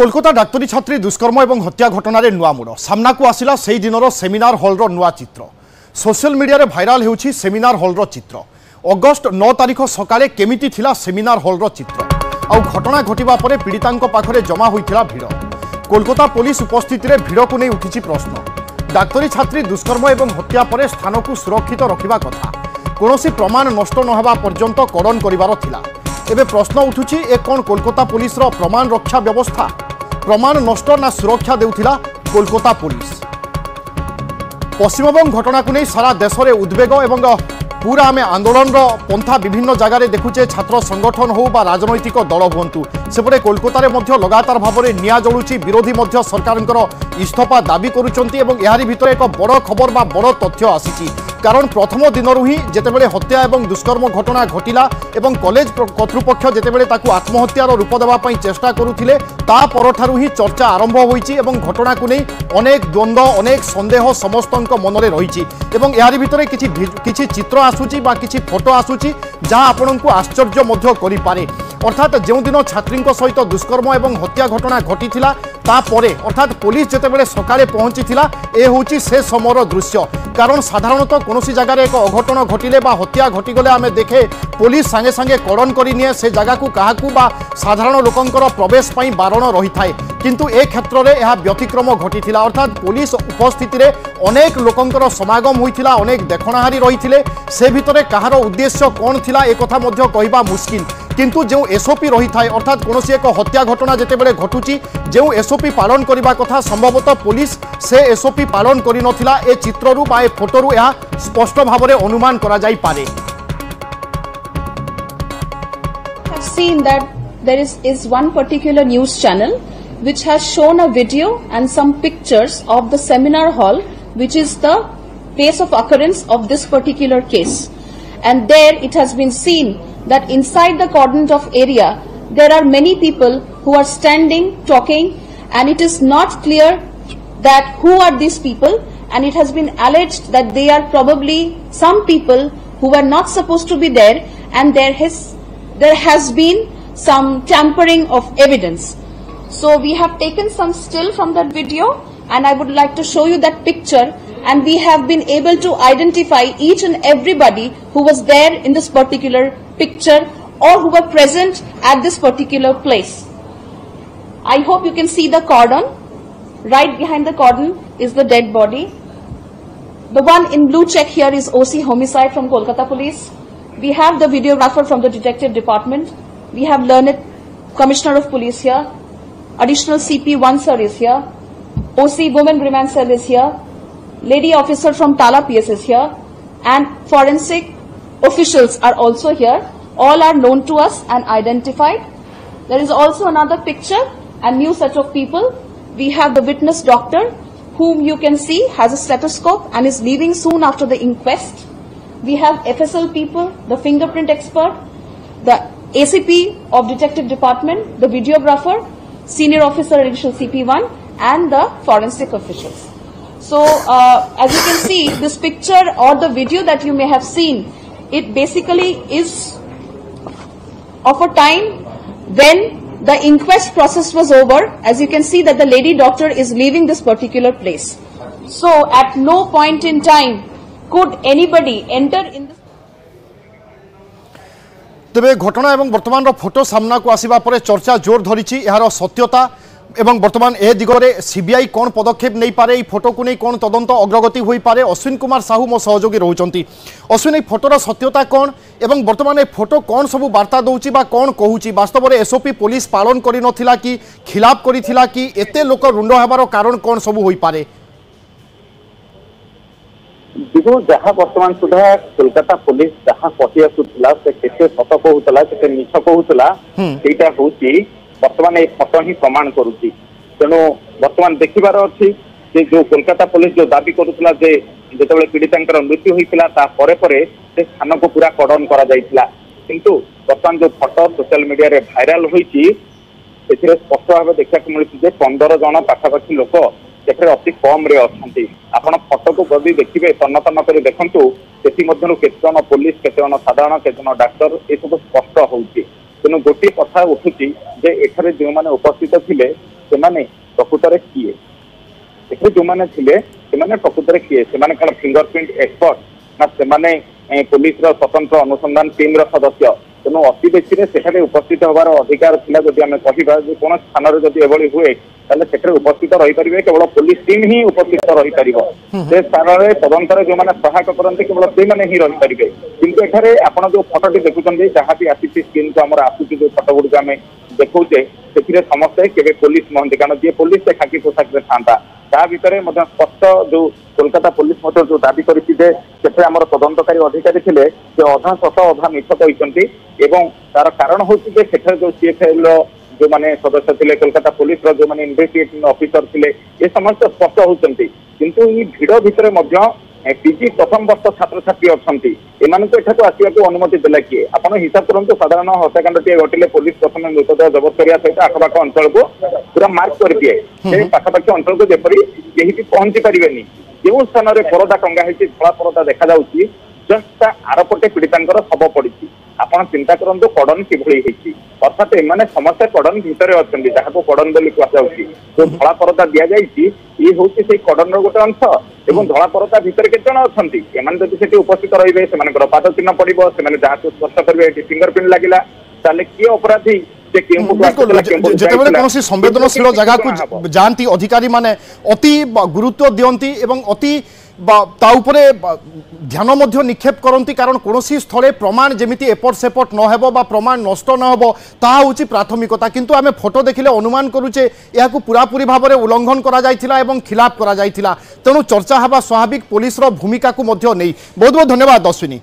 कोलकाता डाक्तरी छात्री दुष्कर्म और हत्या घटन नुआ मोड़ सामना को आसला से दिनर सेमिनार हॉल नुआ चित्र सोशल मीडिया रे भाइराल होउछि सेमिनार हॉल चित्र अगस्ट 9 तारिख सकाळे केमिति थिला सेमिनार हॉल चित्र आउ घटना घटिबा परे पीड़ितांक पाखरे जमा होइथिला भिड़ कोलकाता पुलिस उपस्थिति रे भिड़ को नै उठिछि प्रश्न डाक्तरी छात्री दुष्कर्म और हत्या परे स्थान को सुरक्षित रखिबा कथा कोनोसी प्रमाण नष्ट नहबा पर्यंत कड़न करिवार थिला एबे प्रश्न उठुछि ए कोन कोलकाता पुलिस रो प्रमाण रक्षा व्यवस्था प्रमाण नष्ट ना सुरक्षा देउथिला कोलकाता पुलिस पश्चिमबंग घटना को नहीं सारा देश में उद्वेग एवं पूरा आम आंदोलन पंथा विभिन्न जगार देखुचे छात्र संगठन हो बा राजनैतिक दल हूँ सेपटे कोलकाता लगातार भाव में निआ जलुची विरोधी सरकार इस्तीफा दाबी करुँच यारी भितर एक बड़ खबर बा बड़ तथ्य आसी कारण प्रथम दिनरू ही जितेबाला हत्या और दुष्कर्म घटना घटिला एवं कॉलेज कर्तृपक्ष जितेबाला आत्महत्यार रूप देवाई चेष्टा करुले तापरठारू ही चर्चा आरंभ होईची एवं घटना को नहीं अनेक द्वंद्व अनेक सन्देह समस्त मन में रही यारी भितर किछि चित्र आसूची बा किछि फोटो आसूची जहाँ आपण को आश्चर्य मध्य करिपारे अर्थात जो दिन छात्री सहित दुष्कर्म और हत्या घटना घटीथिला तापरे अर्थात पुलिस जितेबाला सकाळे पहुंचीथिला ए होची से समयर दृश्य कारण साधारणतः कौनसी जगार एक अघटन घटिले बा हत्या घटीगले आम देखे पुलिस सांगे सांगे कड़न करिनिए से जगह को काहाकू बा साधारण लोकंकर प्रवेश पई बारण रही थाए किंतु ए क्षेत्र में यह व्यतिक्रम घटी अर्थात पुलिस उपस्थिति रे अनेक लोकंकर समागम होइथिला अनेक देखणाहारी रही से भितरे कहार उद्देश्य कौन थिला ए कथा मध्य कहिबा मुश्किल किंतु जो एसओपी रही थाए अर्थात कौन एक हत्या घटना जितेबाला घटुची जो एसओपी पालन करने कथा संभवतः पुलिस से एसओपी पालन करि नथिला ए चित्ररू बा ए फोटोरू यह स्पष्ट भाव में अनुमान करा जाई पारे। I've seen that there is one particular news channel which has shown a video and some pictures of the seminar hall which is the place of occurrence of this particular case, and there it has been seen that inside the cordon of area there are many people who are standing talking, and it is not clear that who are these people, and it has been alleged that they are probably some people who were not supposed to be there, and there has been some tampering of evidence. So we have taken some still from that video, and I would like to show you that picture, and we have been able to identify each and everybody who was there in this particular picture or who were present at this particular place. I hope you can see the cordon. Right behind the cordon is the dead body. The one in blue check here is OC Homicide from Kolkata Police. We have the videographer from the Detective Department. We have learned Commissioner of Police here. Additional CP1 sir is here. OC Women Remand Cell is here. Lady officer from Tala PS is here. And forensic officials are also here. All are known to us and identified. There is also another picture and new set of people. We have the witness doctor, whom you can see has a stethoscope and is leaving soon after the inquest. We have FSL people, the fingerprint expert, the ACP of Detective Department, the videographer, senior officer additional CP1, and the forensic officials. So as you can see, this picture or the video that you may have seen, it basically is of a time when the inquest process was over. As you can see that the lady doctor is leaving this particular place. So at no point in time could anybody enter in this. तेबे घटना एवं वर्तमान photo सामना को आसिबा परे चर्चा जोर धरिछि यार सत्यता एवं वर्तमान ए दिगरे सीबीआई कौन पदक्षेप नहीं पारे ई फोटो को नहीं कौन तदंत अग्रगति होई पारे अश्विन कुमार साहू मो सहयोगी रहउचंती अश्विन ए फोटोर सत्यता कौन एवं वर्तमान ए फोटो कौन सब वार्ता दउची बा कौन कहूची वास्तव में एसओपी पुलिस पालन करि नथिला कि खिलाफ करिथिला कि एते लोक रुंड हेबार कारण कौन सब होई पारे। देखो जहाँ वर्तमान सुधा कोलकाता पुलिस जहाँ कही आसूला से केते सत कहूला केते मिछ कहूला सेटा होची वर्तमान ये फोटो ही प्रमाण करुच्ची तेणु वर्तमान देखिबार अच्छी जो कोलकाता पुलिस जो दाबी करुला जिते पीड़िता मृत्यु होता परे से स्थान को पूरा कड़न किंतु वर्तमान जो फोटो सोशल मीडिया रे भाइराल होती स्पष्ट भाव देखा मिलूँ 15 जन पाखापाखि लोक अति कम रे अच्छी आपण फोटो को जब देखिए तन्न तन्न कर देखु केतजन पुलिस केतजन साधारण केतजन डाक्तर ये सब स्पष्ट होती तेणु गोटे कथा उठुची जे एठारे जो माने उपस्थित थिले ସେମାନେ ପ୍ରକୃତରେ କିଏ ଏଠି ଯୋଉମାନେ ଥିଲେ ସେମାନେ ପ୍ରକୃତରେ କିଏ ସେମାନେ କଣ ଫିଙ୍ଗରପ୍ରିଣ୍ଟ ଏକ୍ସପର୍ଟ ନା ସେମାନେ ପୁଲିସର ସ୍ୱତନ୍ତ୍ର ଅନୁସନ୍ଧାନ ଟିମ୍ର ସଦସ୍ୟ ତେଣୁ ଅତି ବେଶୀରେ ସେଠାରେ ଉପସ୍ଥିତ ହେବାର ଅଧିକାର ଥିଲା ଯଦି ଆମେ କହିବା ଯେ କୌଣସି ସ୍ଥାନରେ ଯଦି ଏଭଳି ହୁଏ ତାହେଲେ ସେଠାରେ ଉପସ୍ଥିତ ରହିପାରିବେ କେବଳ ପୁଲିସ ଟିମ୍ ହିଁ ଉପସ୍ଥିତ ରହିପାରିବ ସେ ସ୍ଥାନରେ ତଦନ୍ତରେ ଯୋଉମାନେ ସହାୟକ କରନ୍ତି କେବଳ ସେଇମାନେ ହିଁ ରହିପାରିବେ କିନ୍ତୁ ଏଠାରେ ଆପଣ ଯୋଉ ଫଟୋଟି ଦେଖୁଛନ୍ତି ଯାହା ବି ଆସିଛି ସ୍କ୍ରିନକୁ ଆମର ଆସୁଛି ଯୋଉ ଫଟୋ ଗୁଡ଼ିକ ଆମେ ଦେଖୁଛେ ସେଥିରେ ସମସ୍ତେ କେବେ ପୋଲିସ ନୁହନ୍ତି କାରଣ ଯିଏ ପୋଲିସ ସେ ଖାକି ପୋଷାକରେ ଥାନ୍ତା ତା ଭିତରେ ମଧ୍ୟ ସ୍ପଷ୍ଟ ଯୋଉ କୋଲକାତା ପୋଲିସ ମଧ୍ୟ ଯୋଉ ଦାବି କରିଛି ଯେ ସେଠାରେ ଆମର ତଦନ୍ତକାରୀ ଅଧିକାରୀ ଥିଲେ ସେ ଅଧା ସତ ଅଧା ମିଛ କହିଛନ୍ତି ଏବଂ ତାର କାରଣ ହଉଛି ଯେ ସେଠାରେ ଯୋଉ CFL ଯୋଉମାନେ ସଦସ୍ୟ ଥିଲେ କୋଲକାତା ପୋଲିସର ଯୋଉମାନେ ଇନଭେଷ୍ଟିଗେଟିଂ ଅଫିସର ଥିଲେ ଏ ସମସ୍ତେ ସ୍ପଷ୍ଟ ହଉଛନ୍ତି କିନ୍ତୁ ଏଇ ଭିଡ ଭିତରେ ମଧ୍ୟ ପିଜି ପ୍ରଥମ ବର୍ଷ ଛାତ୍ରଛାତ୍ରୀ ଅଛନ୍ତି ଏମାନଙ୍କୁ ଏଠାକୁ ଆସିବାକୁ ଅନୁମତି ଦେଲା କିଏ ଆପଣ ହିସାବ କରନ୍ତୁ ସାଧାରଣ ହତ୍ୟାକାଣ୍ଡଟିଏ ଘଟିଲେ ପୋଲିସ ପ୍ରଥମେ ମୃତଦେହ ଜବତ କରିବା ସହିତ ଆଖପାଖ ଅଞ୍ଚଳକୁ ପୁରା ମାର୍କ କରିଦିଏ ସେ ପାଖାପାଖି ଅଞ୍ଚଳକୁ ଯେପରି କେହି ବି ପହଞ୍ଚି ପାରିବେନି ଯେଉଁ ସ୍ଥାନରେ ପରଦା ଟଙ୍ଗା ହେଇଛି ଧଳା ପରଦା ଦେଖାଯାଉଛି ଜଷ୍ଟ ତା ଆରପଟେ ପୀଡ଼ିତାଙ୍କର ଶବ ପଡିଛି ଆପଣ ଚିନ୍ତା କରନ୍ତୁ କଡନ କିଭଳି ହେଇଛି ଅର୍ଥାତ୍ ଏମାନେ ସମସ୍ତେ କଡନ ଭିତରେ ଅଛନ୍ତି ଯାହାକୁ କଡନ ବୋଲି କୁହାଯାଉଛି ଯୋଉ ଧଳା ପରଦା ଦିଆଯାଇଛି ଇଏ ହଉଛି ସେଇ କଡନର ଗୋଟେ ଅଂଶ ଏବଂ ଧଳା ପରଦା ଭିତରେ କେତେ ଜଣ ଅଛନ୍ତି ଏମାନେ ଯଦି ସେଠି ଉପସ୍ଥିତ ରହିବେ ସେମାନଙ୍କର ପାଦ ଚିହ୍ନ ପଡିବ ସେମାନେ ଯାହାକୁ ସ୍ପର୍ଶ କରିବେ ଏଠି ଫିଙ୍ଗରପ୍ରିଣ୍ଟ ଲାଗିଲା ତାହେଲେ କିଏ ଅପରାଧୀ যেতবে কোন সংবেদনশীল জায়গাকে যাতে অধিকারী মানে অতি গুরুত্ব দিয়ন্তি এবং অতি তা উপরে ধ্যান নিক্ষেপ করতে কারণ কোণী স্থলে প্রমাণ যেমিতি এপট সেপট নহব বা প্রমাণ নষ্ট নহব তাহা হচ্ছে প্রাথমিকতা কিন্তু আমি ফটো দেখিলে অনুমান করুছে এখন পুরাপুরি ভাবে উল্লঙ্ঘন করা যাইছিলা এবং খিলাপ করা যাইছিলা তেণু চর্চা হওয়া স্বাভাবিক পুলিশর ভূমিকা নেই বহুত বহুত ধন্যবাদ অশ্বিনী।